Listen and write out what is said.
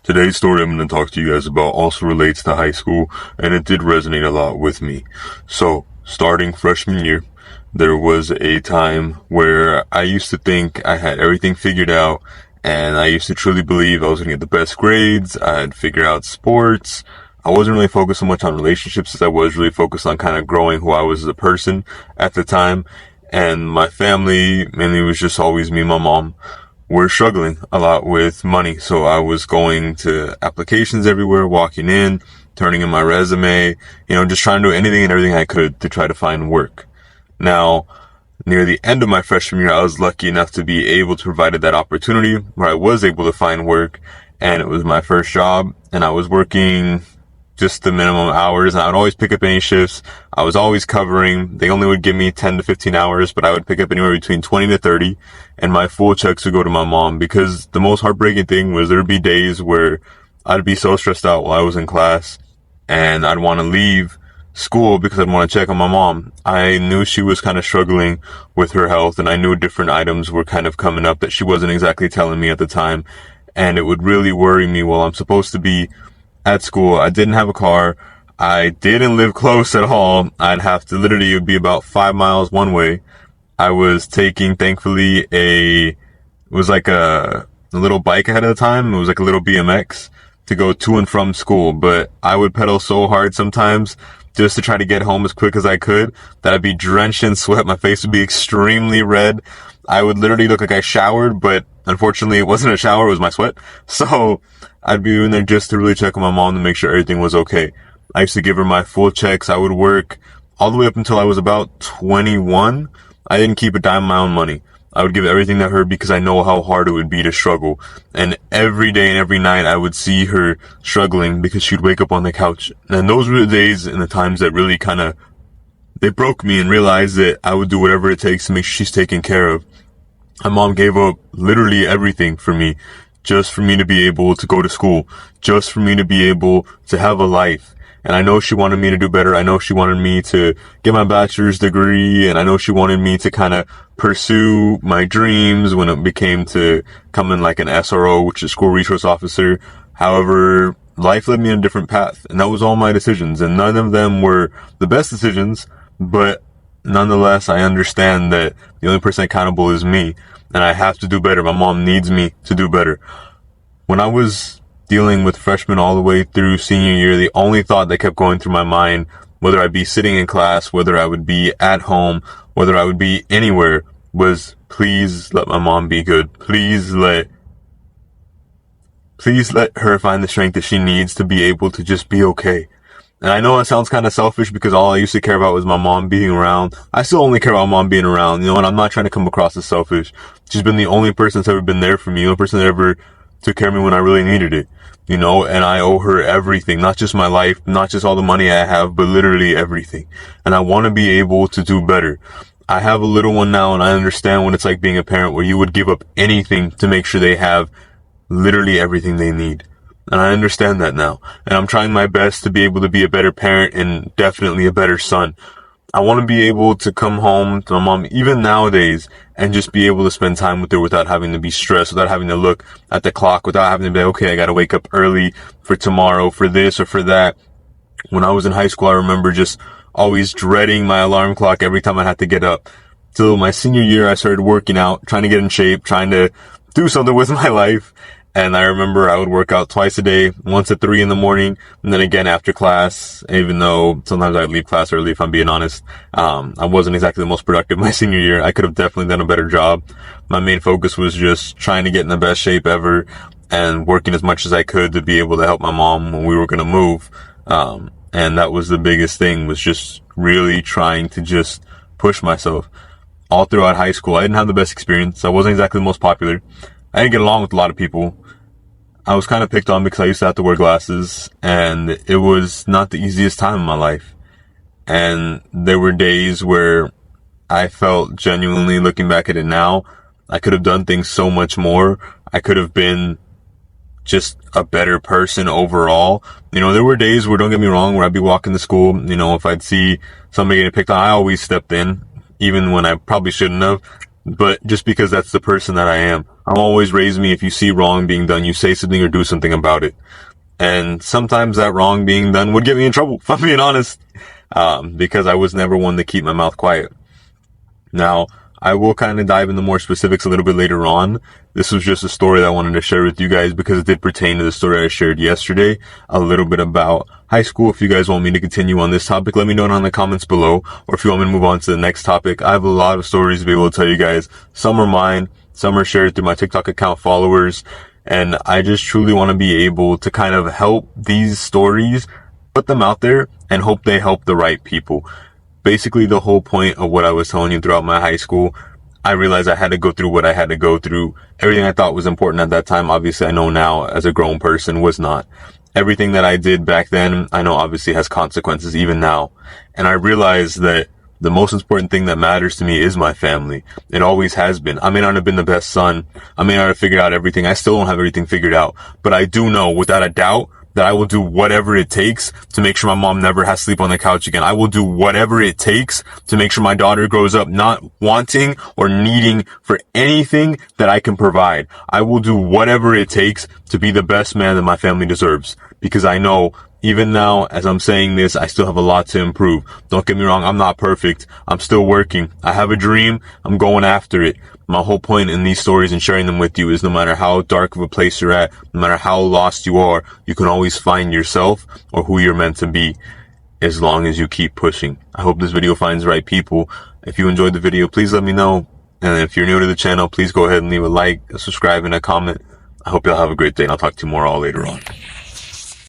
Today's story I'm going to talk to you guys about also relates to high school, and it did resonate a lot with me. So, starting freshman year, there was a time where I used to think I had everything figured out, and I used to truly believe I was going to get the best grades. I'd figure out sports. I wasn't really focused so much on relationships as I was really focused on kind of growing who I was as a person at the time. And my family, mainly, was just always me and my mom, were struggling a lot with money. So I was going to applications everywhere, walking in, turning in my resume, just trying to do anything and everything I could to try to find work. Now, near the end of my freshman year, I was lucky enough to be able to provide that opportunity where I was able to find work, and it was my first job, and I was working just the minimum hours, and I would always pick up any shifts. I was always covering. They only would give me 10 to 15 hours, but I would pick up anywhere between 20 to 30, and my full checks would go to my mom, because the most heartbreaking thing was there would be days where I'd be so stressed out while I was in class, and I'd want to leave school because I'd want to check on my mom. I knew she was kind of struggling with her health, and I knew different items were kind of coming up that she wasn't exactly telling me at the time, and it would really worry me while I'm supposed to be at school. I didn't have a car. I didn't live close at all. I'd have to literally, it would be about 5 miles one way. I was taking, thankfully, it was like a little bike ahead of the time. It was like a little BMX to go to and from school, but I would pedal so hard sometimes just to try to get home as quick as I could that I'd be drenched in sweat. My face would be extremely red. I would literally look like I showered, but unfortunately it wasn't a shower, it was my sweat. So I'd be in there just to really check on my mom to make sure everything was okay. I used to give her my full checks. I would work all the way up until I was about 21. I didn't keep a dime of my own money. I would give everything to her because I know how hard it would be to struggle. And every day and every night I would see her struggling because she'd wake up on the couch. And those were the days and the times that really they broke me and realized that I would do whatever it takes to make sure she's taken care of. My mom gave up literally everything for me, just for me to be able to go to school, just for me to be able to have a life. And I know she wanted me to do better. I know she wanted me to get my bachelor's degree, and I know she wanted me to kind of pursue my dreams when it became to coming like an SRO, which is school resource officer. However, life led me in a different path, and that was all my decisions, and none of them were the best decisions, but nonetheless, I understand that the only person accountable is me, and I have to do better. My mom needs me to do better. When I was dealing with freshman all the way through senior year, the only thought that kept going through my mind, whether I'd be sitting in class, whether I would be at home, whether I would be anywhere, was please let my mom be good. Please let her find the strength that she needs to be able to just be okay. And I know it sounds kind of selfish because all I used to care about was my mom being around. I still only care about mom being around, and I'm not trying to come across as selfish. She's been the only person that's ever been there for me, the only person that ever took care of me when I really needed it, and I owe her everything, not just my life, not just all the money I have, but literally everything. And I want to be able to do better. I have a little one now, and I understand what it's like being a parent where you would give up anything to make sure they have literally everything they need. And I understand that now. And I'm trying my best to be able to be a better parent and definitely a better son. I want to be able to come home to my mom, even nowadays, and just be able to spend time with her without having to be stressed, without having to look at the clock, without having to be like, okay, I got to wake up early for tomorrow, for this or for that. When I was in high school, I remember just always dreading my alarm clock every time I had to get up. Till my senior year, I started working out, trying to get in shape, trying to do something with my life. And I remember I would work out twice a day, once at 3 a.m, and then again after class, even though sometimes I'd leave class early, if I'm being honest. I wasn't exactly the most productive my senior year. I could have definitely done a better job. My main focus was just trying to get in the best shape ever and working as much as I could to be able to help my mom when we were going to move. And that was the biggest thing, was just really trying to just push myself. All throughout high school, I didn't have the best experience. I wasn't exactly the most popular. I didn't get along with a lot of people. I was kind of picked on because I used to have to wear glasses, and it was not the easiest time in my life. And there were days where I felt genuinely, looking back at it now, I could have done things so much more. I could have been just a better person overall. There were days where, don't get me wrong, where I'd be walking to school, if I'd see somebody getting picked on, I always stepped in, even when I probably shouldn't have, but just because that's the person that I am. I'm always raised me, if you see wrong being done, you say something or do something about it. And sometimes that wrong being done would get me in trouble, if I'm being honest, because I was never one to keep my mouth quiet. Now, I will kind of dive into more specifics a little bit later on. This was just a story that I wanted to share with you guys because it did pertain to the story I shared yesterday, a little bit about high school. If you guys want me to continue on this topic, let me know in the comments below, or if you want me to move on to the next topic. I have a lot of stories to be able to tell you guys. Some are mine, some are shared through my TikTok account followers, and I just truly want to be able to kind of help these stories, put them out there, and hope they help the right people. Basically, the whole point of what I was telling you throughout my high school, I realized I had to go through what I had to go through. Everything I thought was important at that time, obviously I know now as a grown person, was not. Everything that I did back then, I know obviously has consequences even now. And I realized that the most important thing that matters to me is my family. It always has been. I may not have been the best son. I may not have figured out everything. I still don't have everything figured out. But I do know without a doubt that I will do whatever it takes to make sure my mom never has to sleep on the couch again. I will do whatever it takes to make sure my daughter grows up not wanting or needing for anything that I can provide. I will do whatever it takes to be the best man that my family deserves, because I know even now, as I'm saying this, I still have a lot to improve. Don't get me wrong, I'm not perfect. I'm still working. I have a dream. I'm going after it. My whole point in these stories and sharing them with you is no matter how dark of a place you're at, no matter how lost you are, you can always find yourself or who you're meant to be as long as you keep pushing. I hope this video finds the right people. If you enjoyed the video, please let me know. And if you're new to the channel, please go ahead and leave a like, a subscribe, and a comment. I hope y'all have a great day, and I'll talk to you more all later on.